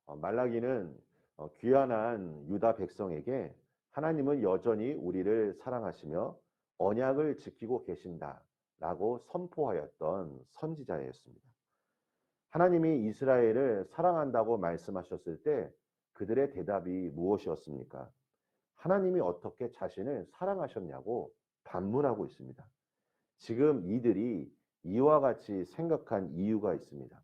말라기는 귀환한 유다 백성에게 하나님은 여전히 우리를 사랑하시며 언약을 지키고 계신다라고 선포하였던 선지자였습니다. 하나님이 이스라엘을 사랑한다고 말씀하셨을 때 그들의 대답이 무엇이었습니까? 하나님이 어떻게 자신을 사랑하셨냐고 반문하고 있습니다. 지금 이들이 이와 같이 생각한 이유가 있습니다.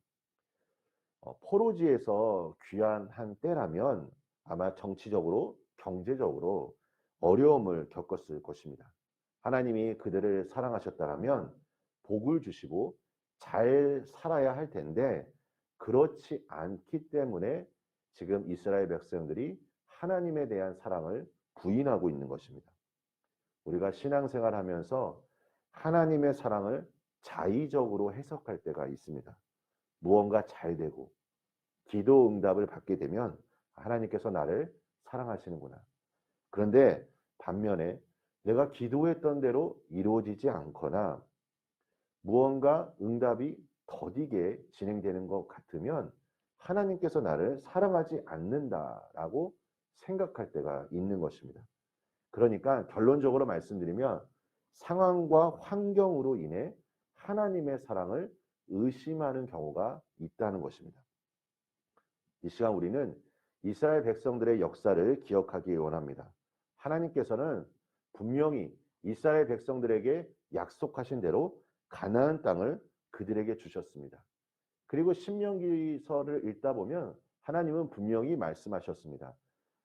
포로지에서 귀환한 때라면 아마 정치적으로, 경제적으로 어려움을 겪었을 것입니다. 하나님이 그들을 사랑하셨다면 복을 주시고 잘 살아야 할 텐데 그렇지 않기 때문에 지금 이스라엘 백성들이 하나님에 대한 사랑을 부인하고 있는 것입니다. 우리가 신앙생활 하면서 하나님의 사랑을 자의적으로 해석할 때가 있습니다. 무언가 잘 되고 기도 응답을 받게 되면 하나님께서 나를 사랑하시는구나. 그런데 반면에 내가 기도했던 대로 이루어지지 않거나 무언가 응답이 더디게 진행되는 것 같으면 하나님께서 나를 사랑하지 않는다라고 생각할 때가 있는 것입니다. 그러니까 결론적으로 말씀드리면 상황과 환경으로 인해 하나님의 사랑을 의심하는 경우가 있다는 것입니다. 이 시간 우리는 이스라엘 백성들의 역사를 기억하기 원합니다. 하나님께서는 분명히 이스라엘 백성들에게 약속하신 대로 가나안 땅을 그들에게 주셨습니다. 그리고 신명기서를 읽다 보면 하나님은 분명히 말씀하셨습니다.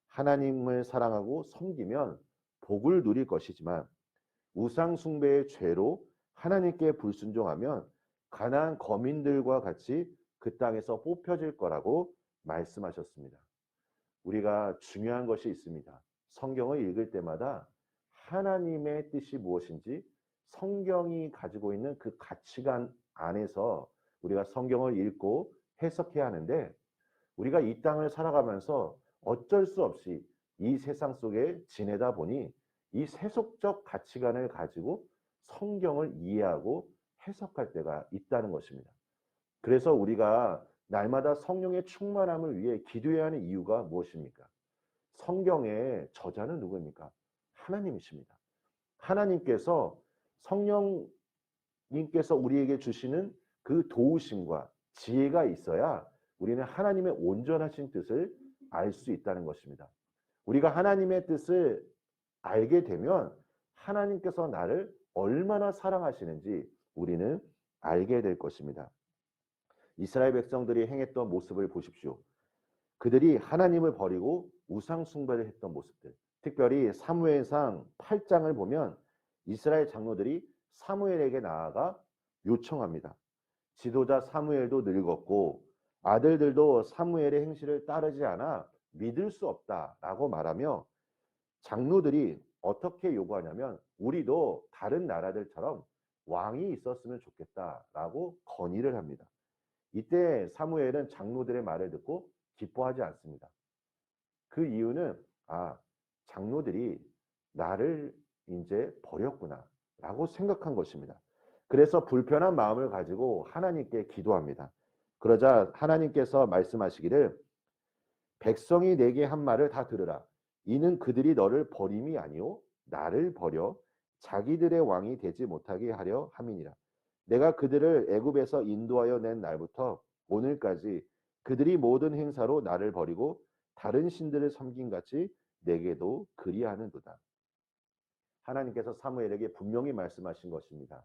하나님을 사랑하고 섬기면 복을 누릴 것이지만 우상 숭배의 죄로 하나님께 불순종하면 가나안 거민들과 같이 그 땅에서 뽑혀질 거라고 말씀하셨습니다. 우리가 중요한 것이 있습니다. 성경을 읽을 때마다 하나님의 뜻이 무엇인지 성경이 가지고 있는 그 가치관 안에서 우리가 성경을 읽고 해석해야 하는데 우리가 이 땅을 살아가면서 어쩔 수 없이 이 세상 속에 지내다 보니 이 세속적 가치관을 가지고 성경을 이해하고 해석할 때가 있다는 것입니다. 그래서 우리가 날마다 성령의 충만함을 위해 기도해야 하는 이유가 무엇입니까? 성경의 저자는 누구입니까? 하나님이십니다. 하나님께서 성령님께서 우리에게 주시는 그 도우심과 지혜가 있어야 우리는 하나님의 온전하신 뜻을 알 수 있다는 것입니다. 우리가 하나님의 뜻을 알게 되면 하나님께서 나를 얼마나 사랑하시는지 우리는 알게 될 것입니다. 이스라엘 백성들이 행했던 모습을 보십시오. 그들이 하나님을 버리고 우상 숭배를 했던 모습들. 특별히 사무엘상 8장을 보면 이스라엘 장로들이 사무엘에게 나아가 요청합니다. 지도자 사무엘도 늙었고 아들들도 사무엘의 행실을 따르지 않아 믿을 수 없다라고 말하며 장로들이 어떻게 요구하냐면 우리도 다른 나라들처럼 왕이 있었으면 좋겠다라고 건의를 합니다. 이때 사무엘은 장로들의 말을 듣고 기뻐하지 않습니다. 그 이유는 장로들이 나를 이제 버렸구나 라고 생각한 것입니다. 그래서 불편한 마음을 가지고 하나님께 기도합니다. 그러자 하나님께서 말씀하시기를 백성이 내게 한 말을 다 들으라. 이는 그들이 너를 버림이 아니오 나를 버려 자기들의 왕이 되지 못하게 하려 함이니라. 내가 그들을 애굽에서 인도하여 낸 날부터 오늘까지 그들이 모든 행사로 나를 버리고 다른 신들을 섬긴 같이 내게도 그리하는도다. 하나님께서 사무엘에게 분명히 말씀하신 것입니다.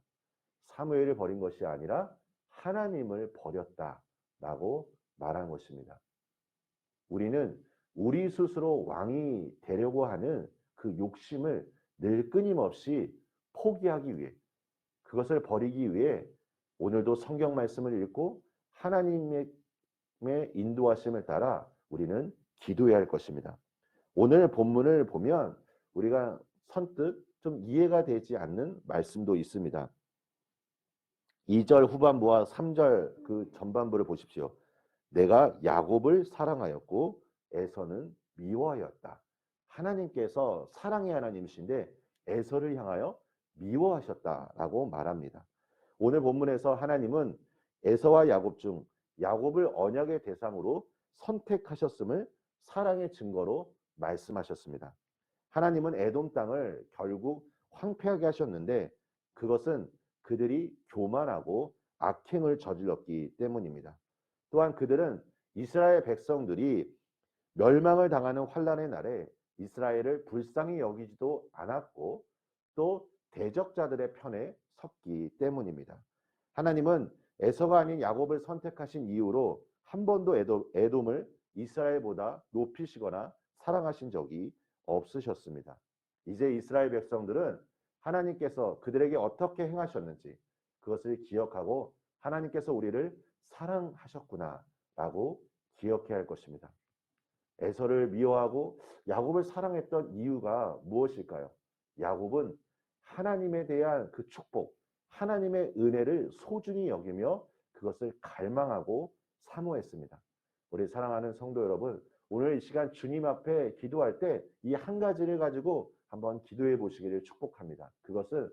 사무엘을 버린 것이 아니라 하나님을 버렸다라고 말한 것입니다. 우리는 우리 스스로 왕이 되려고 하는 그 욕심을 늘 끊임없이 포기하기 위해 그것을 버리기 위해 오늘도 성경 말씀을 읽고 하나님의 인도하심을 따라 우리는 기도해야 할 것입니다. 오늘 본문을 보면 우리가 선뜻 좀 이해가 되지 않는 말씀도 있습니다. 2절 후반부와 3절 그 전반부를 보십시오. 내가 야곱을 사랑하였고 에서는 미워하였다. 하나님께서 사랑의 하나님이신데 에서를 향하여 미워하셨다라고 말합니다. 오늘 본문에서 하나님은 에서와 야곱 중 야곱을 언약의 대상으로 선택하셨음을 사랑의 증거로 말씀하셨습니다. 하나님은 에돔 땅을 결국 황폐하게 하셨는데 그것은 그들이 교만하고 악행을 저질렀기 때문입니다. 또한 그들은 이스라엘 백성들이 멸망을 당하는 환란의 날에 이스라엘을 불쌍히 여기지도 않았고 또 대적자들의 편에 섰기 때문입니다. 하나님은 에서가 아닌 야곱을 선택하신 이유로 한 번도 에돔을 이스라엘보다 높이시거나 사랑하신 적이 없으셨습니다. 이제 이스라엘 백성들은 하나님께서 그들에게 어떻게 행하셨는지 그것을 기억하고 하나님께서 우리를 사랑하셨구나라고 기억해야 할 것입니다. 에서를 미워하고 야곱을 사랑했던 이유가 무엇일까요? 야곱은 하나님에 대한 그 축복, 하나님의 은혜를 소중히 여기며 그것을 갈망하고 사모했습니다. 우리 사랑하는 성도 여러분, 오늘 이 시간 주님 앞에 기도할 때 이 한 가지를 가지고 한번 기도해 보시기를 축복합니다. 그것은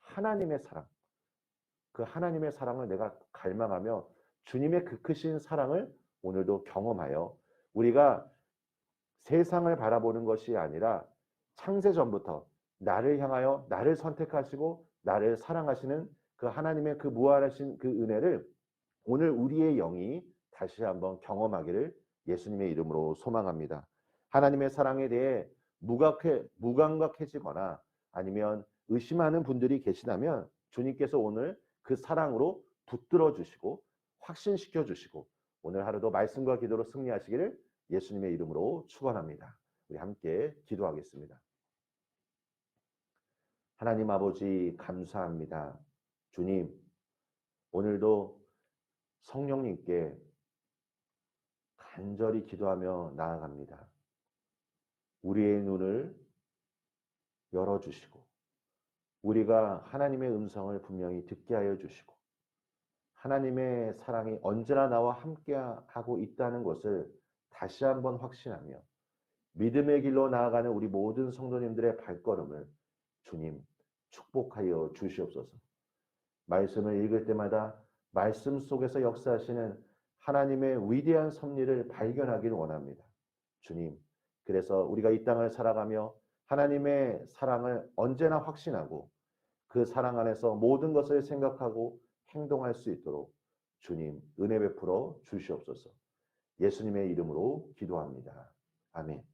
하나님의 사랑, 그 하나님의 사랑을 내가 갈망하며 주님의 그 크신 사랑을 오늘도 경험하여 우리가 세상을 바라보는 것이 아니라 창세 전부터 나를 향하여 나를 선택하시고 나를 사랑하시는 그 하나님의 그 무한하신 그 은혜를 오늘 우리의 영이 다시 한번 경험하기를 예수님의 이름으로 소망합니다. 하나님의 사랑에 대해 무감각해지거나 아니면 의심하는 분들이 계시다면 주님께서 오늘 그 사랑으로 붙들어 주시고 확신시켜 주시고 오늘 하루도 말씀과 기도로 승리하시기를 예수님의 이름으로 축원합니다. 우리 함께 기도하겠습니다. 하나님 아버지 감사합니다. 주님, 오늘도 성령님께 간절히 기도하며 나아갑니다. 우리의 눈을 열어주시고 우리가 하나님의 음성을 분명히 듣게 하여 주시고 하나님의 사랑이 언제나 나와 함께하고 있다는 것을 다시 한번 확신하며 믿음의 길로 나아가는 우리 모든 성도님들의 발걸음을 주님 축복하여 주시옵소서. 말씀을 읽을 때마다 말씀 속에서 역사하시는 하나님의 위대한 섭리를 발견하기를 원합니다. 주님, 그래서 우리가 이 땅을 살아가며 하나님의 사랑을 언제나 확신하고 그 사랑 안에서 모든 것을 생각하고 행동할 수 있도록 주님 은혜 베풀어 주시옵소서. 예수님의 이름으로 기도합니다. 아멘.